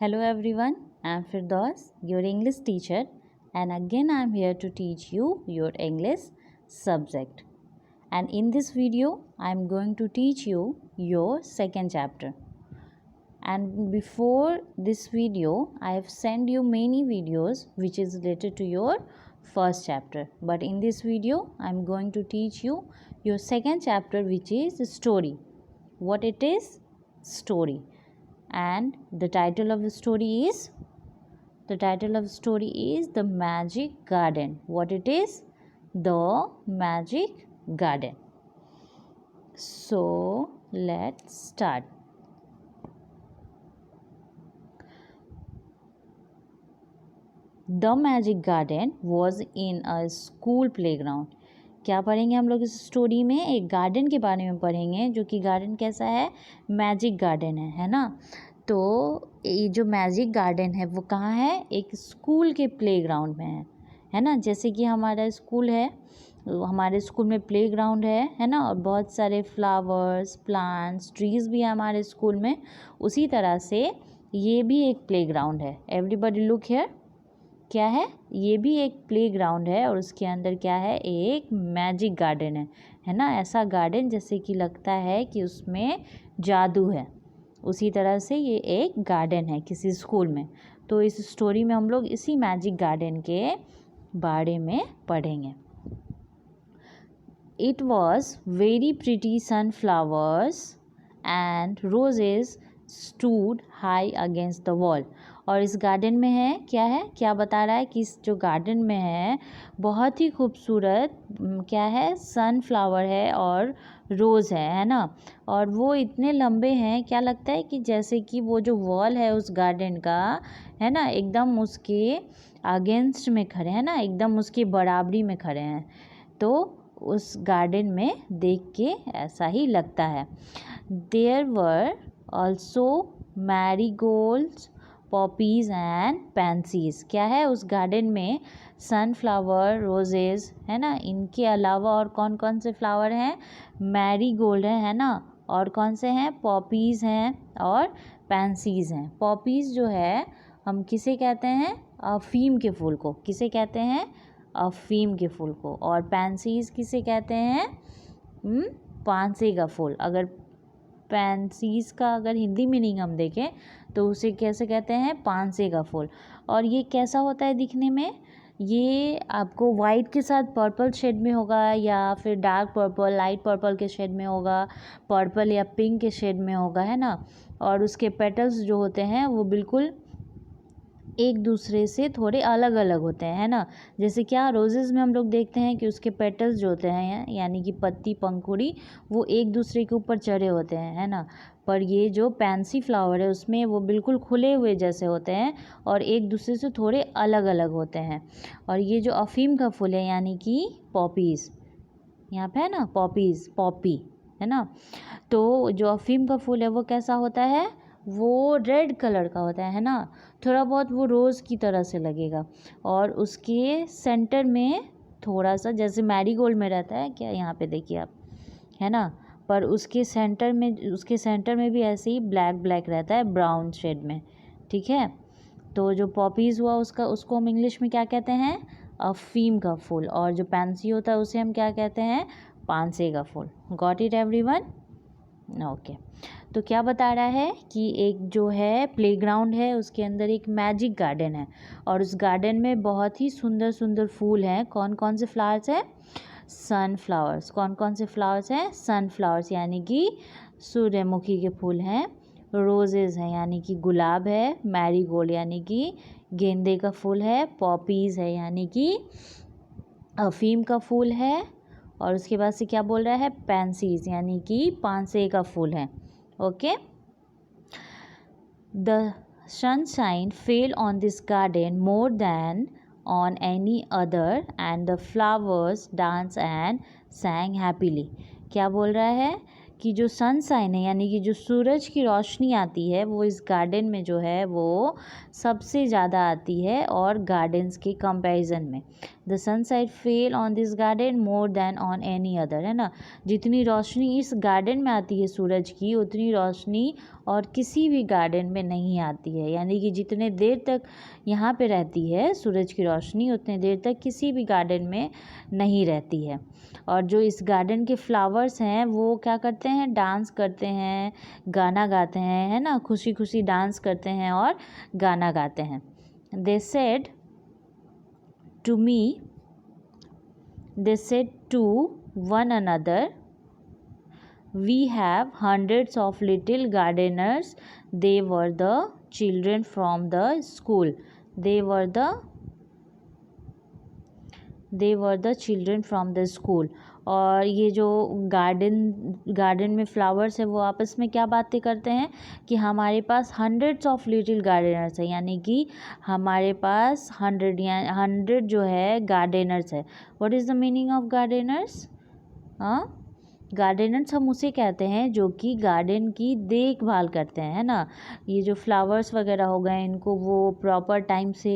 Hello everyone, I am Firdaus, your English teacher, and again I am here to teach you your English subject. And in this video, I am going to teach you your second chapter. And before this video, I have sent you many videos which is related to your first chapter. But in this video, I am going to teach you your second chapter, which is story. What it is? Story. And the title of the story is The Magic Garden. What it is? The Magic Garden. So let's start. The Magic Garden was in a school playground. क्या पढ़ेंगे हम लोग इस story में? एक garden के बारे में पढ़ेंगे, जो कि गार्डन कैसा है? मैजिक गार्डन है ना? तो ये जो मैजिक गार्डन है वो कहाँ है? एक स्कूल के प्लेग्राउंड में है ना? जैसे कि हमारा स्कूल है, हमारे स्कूल में प्लेग्राउंड है ना? और बहुत सारे फ्लावर्स, प्लांट्स, ट्रीज़ भी है हमारे स्कूल में। उसी तरह से ये भी एक प्लेग्राउंड है। एवरीबॉडी लुक हियर, क्या है? ये भी एक प्लेग्राउंड है और उसके अंदर क्या है? एक मैजिक गार्डन है ना? ऐसा गार्डन जैसे कि लगता है कि उसमें जादू है। उसी तरह से ये एक गार्डन है किसी स्कूल में। तो इस स्टोरी में हम लोग इसी मैजिक गार्डन के बारे में पढ़ेंगे। It was very pretty sunflowers and roses stood high against the wall. और इस गार्डन में है क्या बता रहा है कि इस जो गार्डन में है बहुत ही खूबसूरत क्या है? सनफ्लावर है और रोज़ है ना? और वो इतने लंबे हैं, क्या लगता है कि जैसे कि वो जो वॉल है उस गार्डन का है ना, एकदम उसके अगेंस्ट में खड़े हैं ना, एकदम उसकी बराबरी में खड़े हैं। तो उस गार्डन में देख के ऐसा ही लगता है। There were also marigolds, poppies and pansies. क्या है उस गार्डन में? सनफ्लावर, रोजेज़ है ना? इनके अलावा और कौन कौन से फ्लावर हैं? मैरीगोल्ड है ना? और कौन से हैं? पॉपीज़ हैं और पैंसीज़ हैं। पॉपीज़ जो है हम किसे कहते हैं? अफीम के फूल को। किसे कहते हैं? अफीम के फूल को। और पैंसीज़ किसे कहते हैं? पांसे का फूल। अगर पैंसीज़ का अगर हिंदी मीनिंग हम देखें तो उसे कैसे कहते हैं? पांसे का फूल। और ये कैसा होता है दिखने में? ये आपको वाइट के साथ पर्पल शेड में होगा, या फिर डार्क पर्पल, लाइट पर्पल के शेड में होगा, पर्पल या पिंक के शेड में होगा, है ना? और उसके पेटल्स जो होते हैं वो बिल्कुल एक दूसरे से थोड़े अलग अलग होते हैं, है ना? जैसे क्या रोज़ेज़ में हम लोग देखते हैं कि उसके पेटल्स जो होते हैं यानी कि पत्ती, पंखुड़ी, वो एक दूसरे के ऊपर चढ़े होते हैं, है ना? पर ये जो पैंसी फ्लावर है उसमें वो बिल्कुल खुले हुए जैसे होते हैं और एक दूसरे से थोड़े अलग अलग होते हैं। और ये जो अफीम का फूल है यानी कि पॉपीज़, यहाँ पे है ना पॉपीज़, पॉपी है ना? तो जो अफीम का फूल है वो कैसा होता है? वो रेड कलर का होता है ना? थोड़ा बहुत वो रोज़ की तरह से लगेगा। और उसके सेंटर में थोड़ा सा जैसे मैरीगोल्ड में रहता है, क्या यहाँ पे देखिए आप, है ना? पर उसके सेंटर में भी ऐसे ही ब्लैक ब्लैक रहता है, ब्राउन शेड में। ठीक है? तो जो पॉपीज़ हुआ उसको हम इंग्लिश में क्या कहते हैं? अफीम का फूल। और जो पैंसी होता है उसे हम क्या कहते हैं? पांसे का फूल। Got it everyone? ओके। तो क्या बता रहा है कि एक जो है प्लेग्राउंड है उसके अंदर एक मैजिक गार्डन है और उस गार्डन में बहुत ही सुंदर सुंदर फूल हैं। कौन कौन से फ्लावर्स हैं? सनफ्लावर्स। कौन कौन से फ्लावर्स हैं? सनफ्लावर्स यानी कि सूर्यमुखी के फूल हैं। रोजेज़ हैं यानी कि गुलाब है। मैरीगोल्ड यानी कि गेंदे का फूल है। पॉपीज़ है यानी कि अफीम का फूल है। और उसके बाद से क्या बोल रहा है? पैंसीज़ यानी कि पांसे का फूल है। Okay. The sunshine fell on this garden more than on any other and the flowers danced and sang happily. क्या बोल रहा है कि जो सनशाइन है यानी कि जो सूरज की रोशनी आती है वो इस गार्डन में जो है वो सबसे ज़्यादा आती है और गार्डन्स के कंपैरिजन में। The sunside fell on this garden more than on any other, है ना। जितनी रोशनी इस गार्डन में आती है सूरज की, उतनी रोशनी और किसी भी गार्डन में नहीं आती है। यानी कि जितने देर तक यहाँ पे रहती है सूरज की रोशनी, उतने देर तक किसी भी गार्डन में नहीं रहती है। और जो इस गार्डन के फ्लावर्स हैं वो क्या करते हैं, डांस करते हैं, गाना गाते हैं, है ना। खुशी खुशी डांस करते हैं और गाना गाते हैं। They said to one another, we have hundreds of little gardeners. They were the children from the school. They were the children from the school. और ये जो गार्डन में फ्लावर्स है वो आपस में क्या बातें करते हैं कि हमारे पास हंड्रेड्स ऑफ लिटिल गार्डनर्स है, यानी कि हमारे पास 100 जो है गार्डनर्स है। What is the meaning of Gardner's? Gardner's हम उसे कहते हैं जो कि गार्डन की देखभाल करते हैं, है ना। ये जो फ्लावर्स वगैरह हो गए इनको वो प्रॉपर टाइम से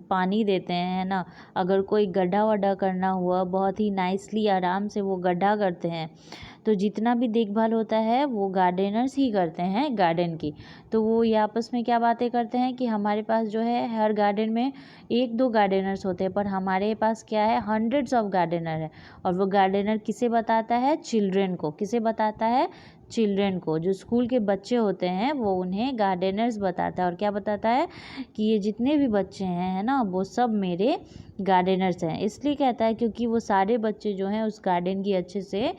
पानी देते हैं, है ना। अगर कोई गड्ढा वड्ढा करना हुआ बहुत ही नाइसली आराम से वो गड्ढा करते हैं। तो जितना भी देखभाल होता है वो गार्डनर्स ही करते हैं गार्डन की। तो वो ये आपस में क्या बातें करते हैं कि हमारे पास जो है हर गार्डन में 1-2 गार्डनर्स होते हैं, पर हमारे पास क्या है, हंड्रेड्स ऑफ गार्डनर है। और वो गार्डनर किसे बताता है? चिल्ड्रेन को। किसे बताता है? चिल्ड्रेन को। जो स्कूल के बच्चे होते हैं वो उन्हें गार्डनर्स बताता है। और क्या बताता है कि ये जितने भी बच्चे हैं, है ना, वो सब मेरे गार्डनर्स हैं। इसलिए कहता है क्योंकि वो सारे बच्चे जो हैं उस गार्डन की अच्छे से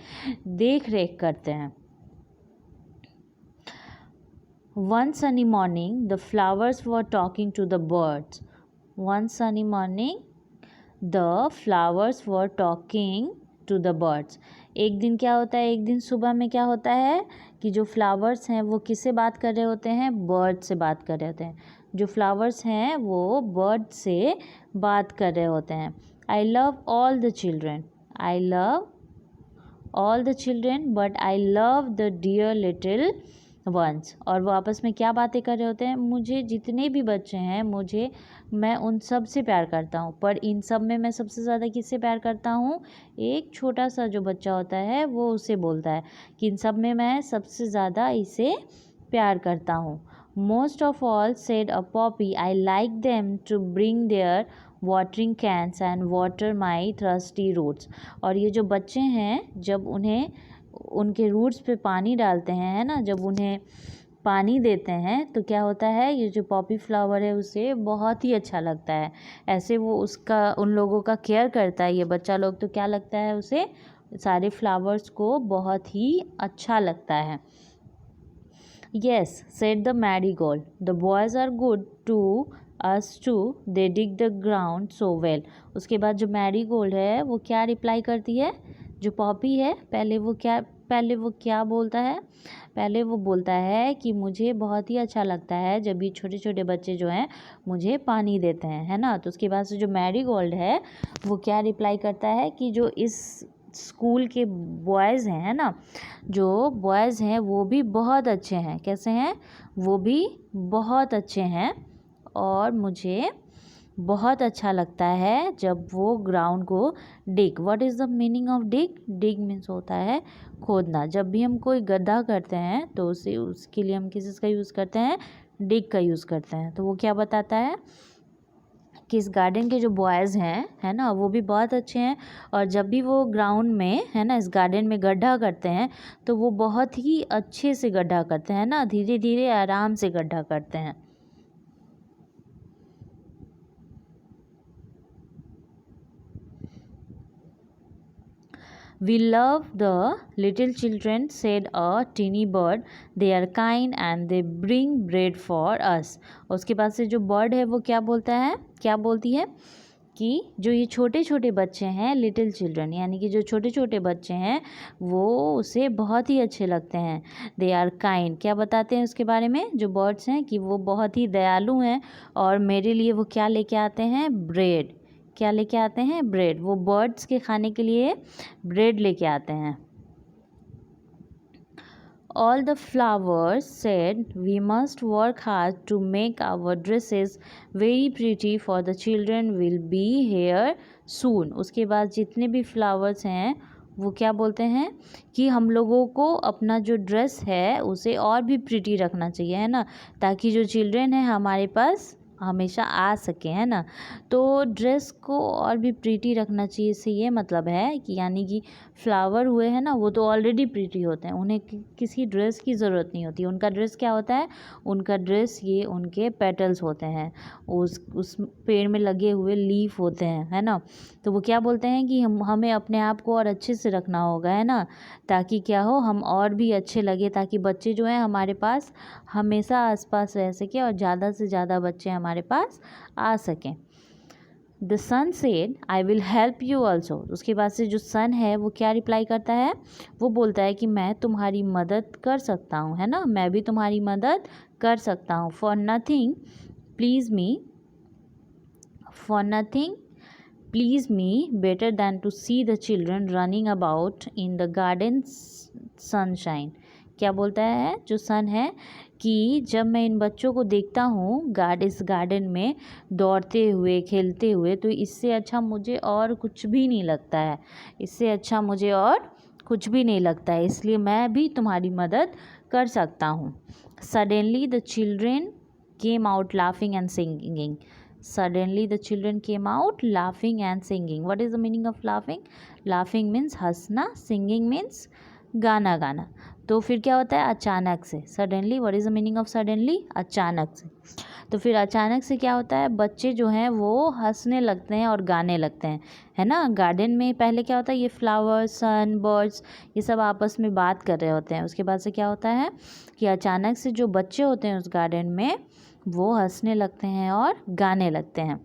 देख रेख करते हैं। One sunny morning, the flowers were talking to the birds. One sunny morning, the flowers were talking to the birds. एक दिन क्या होता है, एक दिन सुबह में क्या होता है कि जो फ्लावर्स हैं वो किससे बात कर रहे होते हैं? बर्ड से बात कर रहे होते हैं। जो फ्लावर्स हैं वो बर्ड से बात कर रहे होते हैं। I love all the children, I love all the children but I love the dear little ones. और वो आपस में क्या बातें कर रहे होते हैं? मुझे जितने भी बच्चे हैं मैं उन सब से प्यार करता हूँ, पर इन सब में मैं सबसे ज़्यादा किससे प्यार करता हूँ? एक छोटा सा जो बच्चा होता है वो उसे बोलता है कि इन सब में मैं सबसे ज़्यादा इसे प्यार करता हूँ। Most of all said a poppy, I like them to bring their watering cans and water my thirsty roots. और ये जो बच्चे हैं जब उन्हें उनके रूट्स पे पानी डालते हैं, है ना, जब उन्हें पानी देते हैं तो क्या होता है, ये जो पॉपी फ्लावर है उसे बहुत ही अच्छा लगता है। ऐसे वो उसका उन लोगों का केयर करता है ये बच्चा लोग, तो क्या लगता है उसे? सारे फ्लावर्स को बहुत ही अच्छा लगता है। Yes, said the marigold, the boys are good to us too, they dig the ground so well. उसके बाद जो मैरीगोल्ड है वो क्या रिप्लाई करती है? जो पॉपी है पहले वो क्या बोलता है? पहले वो बोलता है कि मुझे बहुत ही अच्छा लगता है जब ये छोटे छोटे बच्चे जो हैं मुझे पानी देते हैं, है ना। तो उसके बाद से जो मैरीगोल्ड है वो क्या रिप्लाई करता है कि जो इस स्कूल के बॉयज़ हैं, है ना, जो बॉयज़ हैं वो भी बहुत अच्छे हैं। कैसे हैं? वो भी बहुत अच्छे हैं और मुझे बहुत अच्छा लगता है जब वो ग्राउंड को dig. What is the meaning of dig? Dig means होता है खोदना। जब भी हम कोई गड्ढा करते हैं तो उसके लिए हम किस का यूज़ करते हैं? डिग का यूज़ करते हैं। तो वो क्या बताता है कि इस गार्डन के जो बॉयज़ हैं, है ना, वो भी बहुत अच्छे हैं। और जब भी वो ग्राउंड में, है ना, इस गार्डन में गड्ढा करते हैं तो वो बहुत ही अच्छे से गड्ढा करते हैं ना, धीरे धीरे आराम से गड्ढा करते हैं। We love the little children, said a teeny bird. They are kind and they bring bread for us. उसके बाद से जो बर्ड है वो क्या बोलता है, क्या बोलती है कि जो ये छोटे छोटे बच्चे हैं, लिटिल चिल्ड्रन, यानी कि जो छोटे छोटे बच्चे हैं वो उसे बहुत ही अच्छे लगते हैं। दे आर काइंड, क्या बताते हैं उसके बारे में? जो बर्ड्स हैं कि वो बहुत ही दयालु हैं और मेरे लिए वो क्या लेके आते हैं? ब्रेड। क्या लेके आते हैं? ब्रेड। वो बर्ड्स के खाने के लिए ब्रेड लेके आते हैं। All the flowers said, "We must work hard to make our dresses very pretty for the children will be here soon." उसके बाद जितने भी फ्लावर्स हैं वो क्या बोलते हैं कि हम लोगों को अपना जो ड्रेस है उसे और भी प्रिटी रखना चाहिए, है ना, ताकि जो चिल्ड्रन है हमारे पास हमेशा आ सके, है ना। तो ड्रेस को और भी प्रिटी रखना चाहिए, इससे ये मतलब है कि यानी कि फ्लावर हुए हैं ना वो तो ऑलरेडी प्रिटी होते हैं, उन्हें किसी ड्रेस की ज़रूरत नहीं होती। उनका ड्रेस क्या होता है, उनका ड्रेस ये उनके पेटल्स होते हैं, उस पेड़ में लगे हुए लीफ होते हैं, है ना। तो वो क्या बोलते हैं कि हमें अपने आप को और अच्छे से रखना होगा, है ना, ताकि क्या हो हम और भी अच्छे लगे, ताकि बच्चे जो हैं हमारे पास हमेशा आसपास रह सके और ज़्यादा से ज़्यादा बच्चे हमारे पास आ सकें। The sun said, "I will help you also." उसके बाद से जो सन है वो क्या रिप्लाई करता है, वो बोलता है कि मैं तुम्हारी मदद कर सकता हूँ, है ना, मैं भी तुम्हारी मदद कर सकता हूँ। For nothing please me better than to see the children running about in the garden sunshine. क्या बोलता है जो सन है कि जब मैं इन बच्चों को देखता हूँ इस गार्डन में दौड़ते हुए खेलते हुए, तो इससे अच्छा मुझे और कुछ भी नहीं लगता है, इससे अच्छा मुझे और कुछ भी नहीं लगता है, इसलिए मैं भी तुम्हारी मदद कर सकता हूँ। Suddenly the children came out laughing and singing. Suddenly the children came out laughing and singing. What is the meaning of laughing? Laughing means हंसना, singing means गाना गाना। तो फिर क्या होता है, अचानक से, suddenly, what is the meaning of suddenly, अचानक से। तो फिर अचानक से क्या होता है, बच्चे जो हैं वो हंसने लगते हैं और गाने लगते हैं, है ना। गार्डन में पहले क्या होता है, ये फ्लावर्स, सन, बर्ड्स, ये सब आपस में बात कर रहे होते हैं। उसके बाद से क्या होता है कि अचानक से जो बच्चे होते हैं उस गार्डन में वो हंसने लगते हैं और गाने लगते हैं।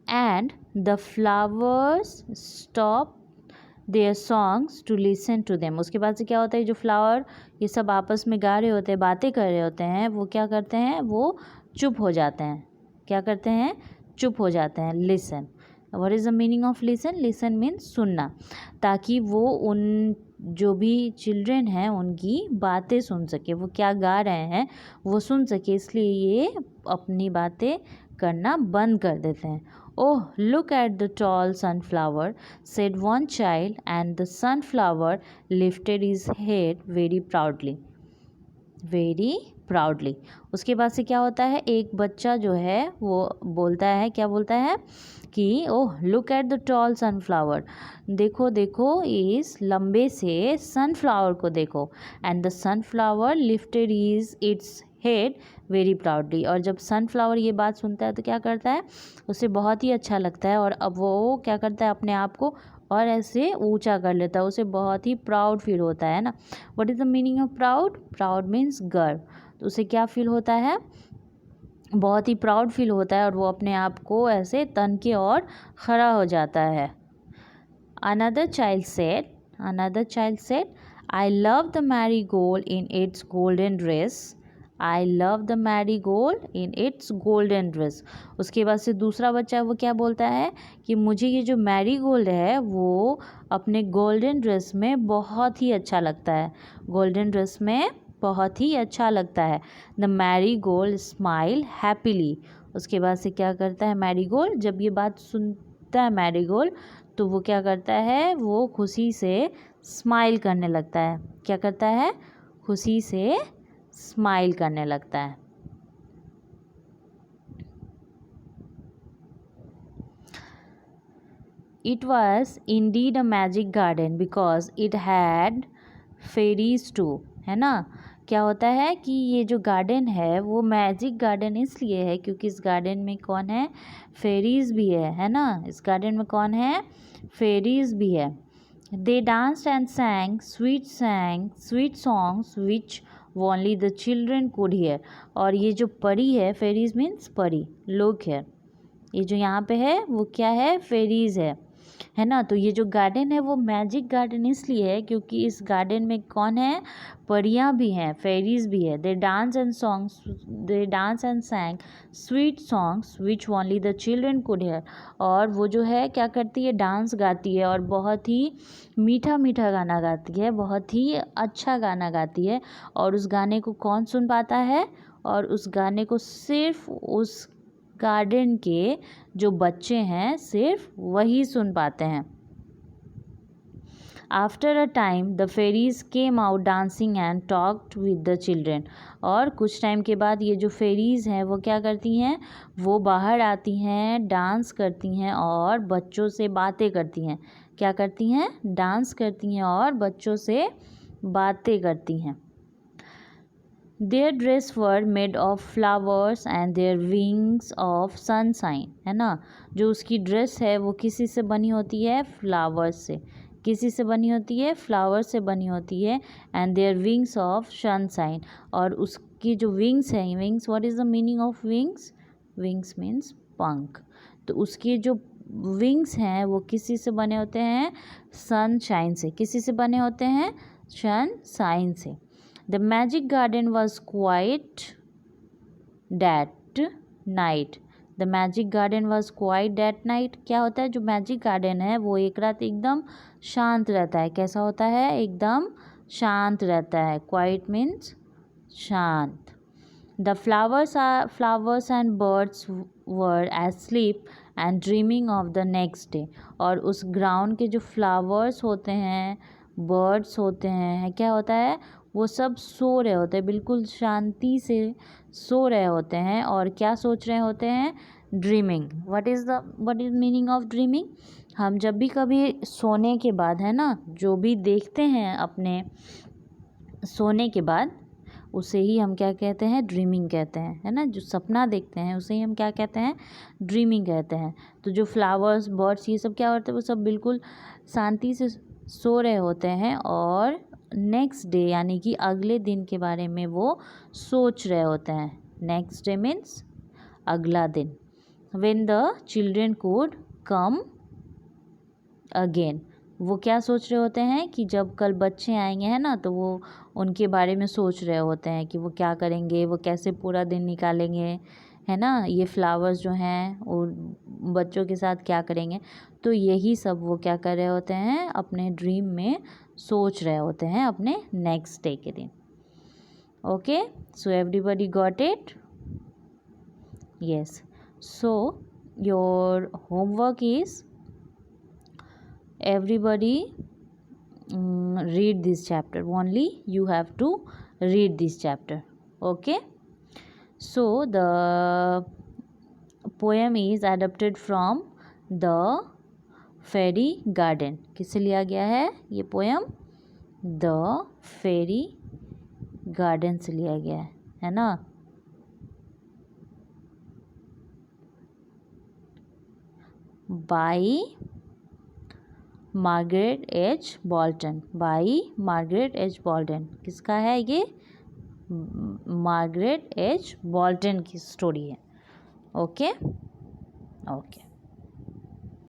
And the flowers stop their songs to listen to them. उसके बाद से क्या होता है, जो फ्लावर ये सब आपस में गा रहे होते हैं, बातें कर रहे होते हैं, वो क्या करते हैं, वो चुप हो जाते हैं। क्या करते हैं, चुप हो जाते हैं। Listen, what is the meaning of listen? Listen means सुनना, ताकि वो उन जो भी चिल्ड्रन हैं उनकी बातें सुन सके, वो क्या गा रहे हैं वो सुन सके, इसलिए ये अपनी बातें करना बंद कर देते हैं। Oh look at the tall sunflower said one child, and the sunflower lifted his head very proudly. उसके बाद से क्या होता है, एक बच्चा जो है वो बोलता है, क्या बोलता है कि oh look at the tall sunflower, देखो देखो इस लंबे से सनफ्लावर को देखो। And the sunflower lifted its head very proudly. और जब सनफ्लावर ये बात सुनता है तो क्या करता है, उसे बहुत ही अच्छा लगता है और अब वो क्या करता है, अपने आप को और ऐसे ऊंचा कर लेता है, उसे बहुत ही प्राउड फील होता है ना। What is the meaning of proud? Proud means गर्व। तो उसे क्या फील होता है, बहुत ही प्राउड फील होता है और वो अपने आप को ऐसे तन के और खड़ा हो जाता है। Another child said, "I love the marigold in its golden dress. I love the marigold in its golden dress." उसके बाद से दूसरा बच्चा वो क्या बोलता है कि मुझे ये जो मैरीगोल्ड है वो अपने गोल्डन ड्रेस में बहुत ही अच्छा लगता है, गोल्डन ड्रेस में बहुत ही अच्छा लगता है। The marigold smile happily. उसके बाद से क्या करता है मैरीगोल्ड, जब ये बात सुनता है मैरीगोल्ड तो वो क्या करता है, वो खुशी से स्माइल करने लगता है। क्या करता है, खुशी से स्माइल करने लगता है। It was indeed a magic garden because it had fairies too, है ना। क्या होता है कि ये जो गार्डन है वो मैजिक गार्डन इसलिए है क्योंकि इस गार्डन में कौन है, फेरीज भी है ना। इस गार्डन में कौन है, फेरीज भी है। They danced and sang sweet songs which only the children could hear. और ये जो परी है, फेरीज मीन्स परी, लोग है, ये जो यहाँ पे है वो क्या है, फेरीज है। है ना। तो ये जो गार्डन है वो मैजिक गार्डन इसलिए है क्योंकि इस गार्डन में कौन है, परियां भी हैं, फेरीज भी है। They dance and sang sweet songs which only the children could hear. और वो जो है क्या करती है, डांस गाती है और बहुत ही मीठा मीठा गाना गाती है, बहुत ही अच्छा गाना गाती है। और उस गाने को कौन सुन पाता है, और उस गाने को सिर्फ उस गार्डन के जो बच्चे हैं सिर्फ वही सुन पाते हैं। After a time the fairies came out dancing and talked with the children. और कुछ टाइम के बाद ये जो फेरीज हैं वो क्या करती हैं, वो बाहर आती हैं, डांस करती हैं और बच्चों से बातें करती हैं। क्या करती हैं, डांस करती हैं और बच्चों से बातें करती हैं। Their dress were made of flowers and their wings of sunshine, है ना। जो उसकी ड्रेस है वो किसी से बनी होती है, फ्लावर्स से। किसी से बनी होती है, फ्लावर्स से बनी होती है। And their wings of sunshine, और उसकी जो विंग्स हैं, wings, what is the meaning of wings, wings means पंख। तो उसके जो विंग्स हैं वो किसी से बने होते हैं, सनशाइन से। किसी से बने होते हैं, सनशाइन से। The magic garden was quiet that night. The magic garden was quiet that night. क्या होता है, जो मैजिक गार्डन है वो एक रात एकदम शांत रहता है। कैसा होता है, एकदम शांत रहता है। Quiet means शांत। The flowers and birds were asleep and dreaming of the next day. और उस ग्राउंड के जो फ्लावर्स होते हैं, बर्ड्स होते हैं, क्या होता है, वो सब सो रहे होते हैं, बिल्कुल शांति से सो रहे होते हैं। और क्या सोच रहे होते हैं, dreaming. What is meaning of dreaming. हम जब भी कभी सोने के बाद, है ना, जो भी देखते हैं अपने सोने के बाद, उसे ही हम क्या कहते हैं, ड्रीमिंग कहते हैं, है ना। जो सपना देखते हैं उसे ही हम क्या कहते हैं, ड्रीमिंग कहते हैं। तो जो फ्लावर्स, बर्ड्स, ये सब क्या होते हैं, वो सब बिल्कुल शांति से सो रहे होते हैं और नेक्स्ट डे यानी कि अगले दिन के बारे में वो सोच रहे होते हैं। नेक्स्ट डे मीन्स अगला दिन। When the children could come again, वो क्या सोच रहे होते हैं कि जब कल बच्चे आएंगे, है ना, तो वो उनके बारे में सोच रहे होते हैं कि वो क्या करेंगे, वो कैसे पूरा दिन निकालेंगे, है ना। ये फ्लावर्स जो हैं वो बच्चों के साथ क्या करेंगे। तो यही सब वो क्या कर रहे होते हैं, अपने ड्रीम में सोच रहे होते हैं अपने नेक्स्ट डे के दिन। Okay, so everybody got it. Yes, so your homework is everybody read this chapter. Only you have to read this chapter. Okay, so the poem is adapted from the fairy garden. किससे लिया गया है ये poem, the fairy garden से लिया गया है ना। by Margaret H Bolton, by Margaret H Bolton. किसका है ये, मार्गरेट एच बॉल्टन की स्टोरी है। Okay okay.